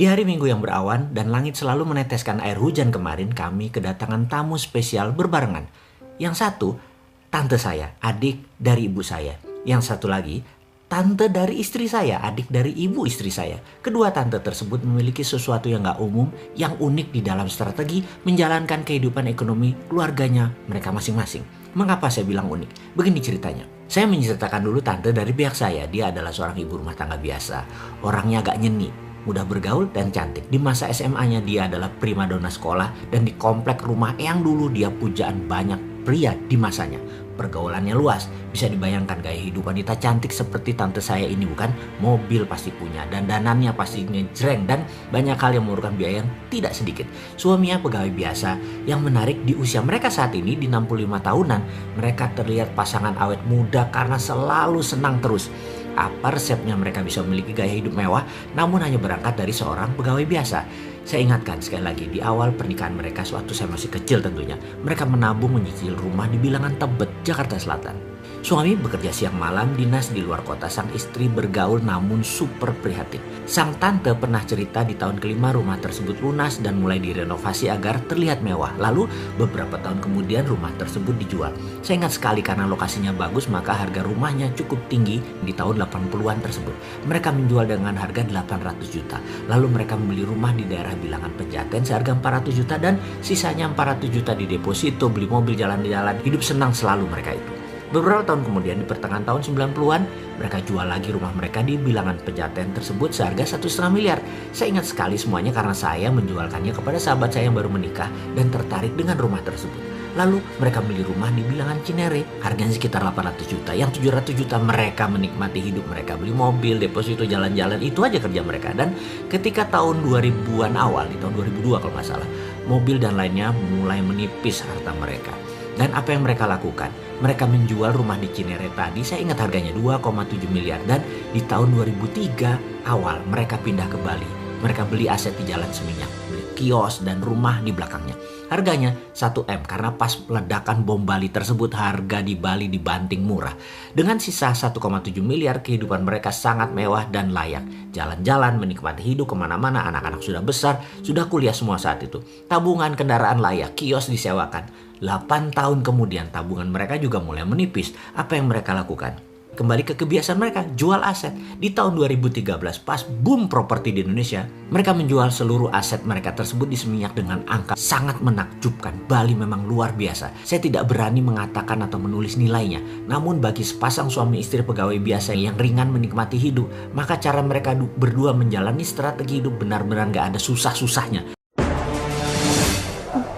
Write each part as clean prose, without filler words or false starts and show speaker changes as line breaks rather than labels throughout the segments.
Di hari Minggu yang berawan dan langit selalu meneteskan air hujan kemarin, kami kedatangan tamu spesial berbarengan. Yang satu, tante saya, adik dari ibu saya. Yang satu lagi, tante dari istri saya, adik dari ibu istri saya. Kedua tante tersebut memiliki sesuatu yang gak umum, yang unik di dalam strategi menjalankan kehidupan ekonomi keluarganya mereka masing-masing. Mengapa saya bilang unik? Begini ceritanya. Saya menceritakan dulu tante dari pihak saya. Dia adalah seorang ibu rumah tangga biasa. Orangnya agak nyeni, mudah bergaul dan cantik. Di masa SMA-nya dia adalah primadona sekolah dan di komplek rumah yang dulu dia pujaan banyak pria di masanya. Pergaulannya luas, bisa dibayangkan gaya hidup wanita cantik seperti tante saya ini, bukan? Mobil pasti punya, dandanannya pasti ngejreng, dan banyak hal yang memerlukan biaya yang tidak sedikit. Suaminya pegawai biasa. Yang menarik di usia mereka saat ini di 65 tahunan, mereka terlihat pasangan awet muda karena selalu senang terus. Apa resepnya mereka bisa memiliki gaya hidup mewah namun hanya berangkat dari seorang pegawai biasa? Saya ingatkan sekali lagi, di awal pernikahan mereka sewaktu saya masih kecil tentunya, mereka menabung menyicil rumah di bilangan Tebet, Jakarta Selatan. Suami bekerja siang malam dinas di luar kota, sang istri bergaul namun super prihatin. Sang tante pernah cerita di tahun kelima rumah tersebut lunas dan mulai direnovasi agar terlihat mewah. Lalu beberapa tahun kemudian rumah tersebut dijual. Saya ingat sekali karena lokasinya bagus maka harga rumahnya cukup tinggi di tahun 80-an tersebut. Mereka menjual dengan harga 800 juta. Lalu mereka membeli rumah di daerah bilangan Pejaten seharga 400 juta dan sisanya 400 juta di deposito, beli mobil jalan-jalan. Hidup senang selalu mereka itu. Beberapa tahun kemudian di pertengahan tahun 90-an, mereka jual lagi rumah mereka di bilangan Pejaten tersebut seharga 1,5 miliar. Saya ingat sekali semuanya karena saya menjualkannya kepada sahabat saya yang baru menikah dan tertarik dengan rumah tersebut. Lalu mereka beli rumah di bilangan Cinere, harganya sekitar 800 juta. Yang 700 juta mereka menikmati hidup mereka, beli mobil, deposito, jalan-jalan, itu aja kerja mereka. Dan ketika tahun 2000-an awal, di tahun 2002 kalau nggak salah, mobil dan lainnya mulai menipis harta mereka. Dan apa yang mereka lakukan? Mereka menjual rumah di Cinere tadi, saya ingat harganya 2,7 miliar. Dan di tahun 2003 awal mereka pindah ke Bali. Mereka beli aset di Jalan Seminyak, beli kios dan rumah di belakangnya. Harganya 1 M karena pas ledakan bom Bali tersebut harga di Bali dibanting murah. Dengan sisa 1,7 miliar kehidupan mereka sangat mewah dan layak. Jalan-jalan, menikmati hidup kemana-mana, anak-anak sudah besar, sudah kuliah semua saat itu. Tabungan kendaraan layak, kios disewakan. 8 tahun kemudian tabungan mereka juga mulai menipis. Apa yang mereka lakukan? Kembali ke kebiasaan mereka, jual aset. Di tahun 2013 pas boom properti di Indonesia, mereka menjual seluruh aset mereka tersebut di Seminyak dengan angka sangat menakjubkan. Bali memang luar biasa. Saya tidak berani mengatakan atau menulis nilainya. Namun bagi sepasang suami istri pegawai biasa yang ringan menikmati hidup, maka cara mereka berdua menjalani strategi hidup benar-benar gak ada susah-susahnya.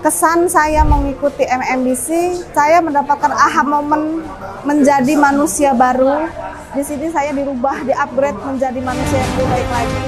Kesan saya mengikuti MMBC, saya mendapatkan aha momen menjadi manusia baru. Di sini saya dirubah, di-upgrade menjadi manusia yang lebih baik lagi.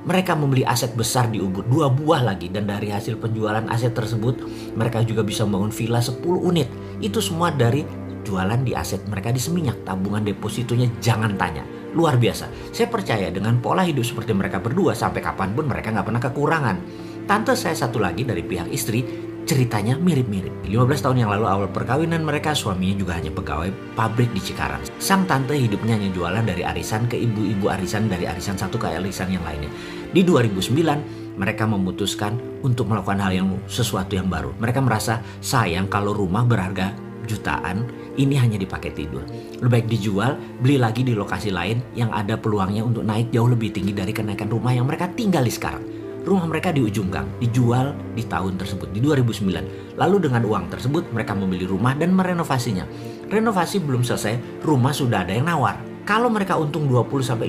Mereka membeli aset besar di Ubud, 2 buah lagi, dan dari hasil penjualan aset tersebut mereka juga bisa membangun villa 10 unit. Itu semua dari jualan di aset mereka di Seminyak. Tabungan depositonya jangan tanya, luar biasa. Saya percaya dengan pola hidup seperti mereka berdua sampai kapanpun mereka gak pernah kekurangan. Tante saya satu lagi dari pihak istri, ceritanya mirip-mirip. 15 tahun yang lalu awal perkawinan mereka, suaminya juga hanya pegawai pabrik di Cikarang. Sang tante hidupnya hanya jualan dari arisan ke ibu-ibu arisan, dari arisan satu ke arisan yang lainnya. Di 2009 mereka memutuskan untuk melakukan hal yang sesuatu yang baru. Mereka merasa sayang kalau rumah berharga jutaan ini hanya dipakai tidur. Lebih baik dijual, beli lagi di lokasi lain yang ada peluangnya untuk naik jauh lebih tinggi dari kenaikan rumah yang mereka tinggali sekarang. Rumah mereka di ujung gang, dijual di tahun tersebut, di 2009. Lalu dengan uang tersebut mereka membeli rumah dan merenovasinya. Renovasi belum selesai, rumah sudah ada yang nawar. Kalau mereka untung 20-50%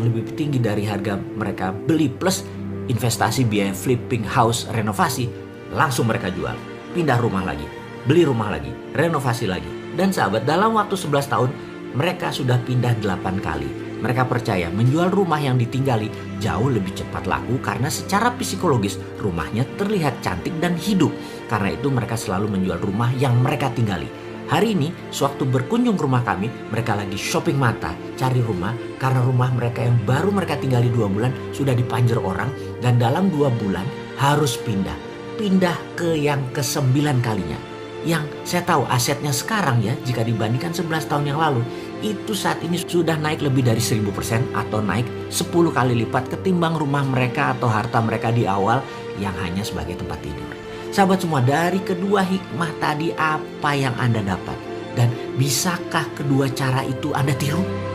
lebih tinggi dari harga mereka beli plus investasi biaya flipping house renovasi, langsung mereka jual. Pindah rumah lagi, beli rumah lagi, renovasi lagi. Dan sahabat, dalam waktu 11 tahun mereka sudah pindah 8 kali. Mereka percaya menjual rumah yang ditinggali jauh lebih cepat laku karena secara psikologis rumahnya terlihat cantik dan hidup. Karena itu mereka selalu menjual rumah yang mereka tinggali. Hari ini sewaktu berkunjung ke rumah kami, mereka lagi shopping mata cari rumah karena rumah mereka yang baru mereka tinggali 2 bulan sudah dipanjer orang dan dalam 2 bulan harus pindah ke yang ke-9 kalinya. Yang saya tahu asetnya sekarang ya, jika dibandingkan 11 tahun yang lalu itu saat ini sudah naik lebih dari 1000% atau naik 10 kali lipat ketimbang rumah mereka atau harta mereka di awal yang hanya sebagai tempat tidur. Sahabat semua, dari kedua hikmah tadi apa yang Anda dapat? Dan bisakah kedua cara itu Anda tiru?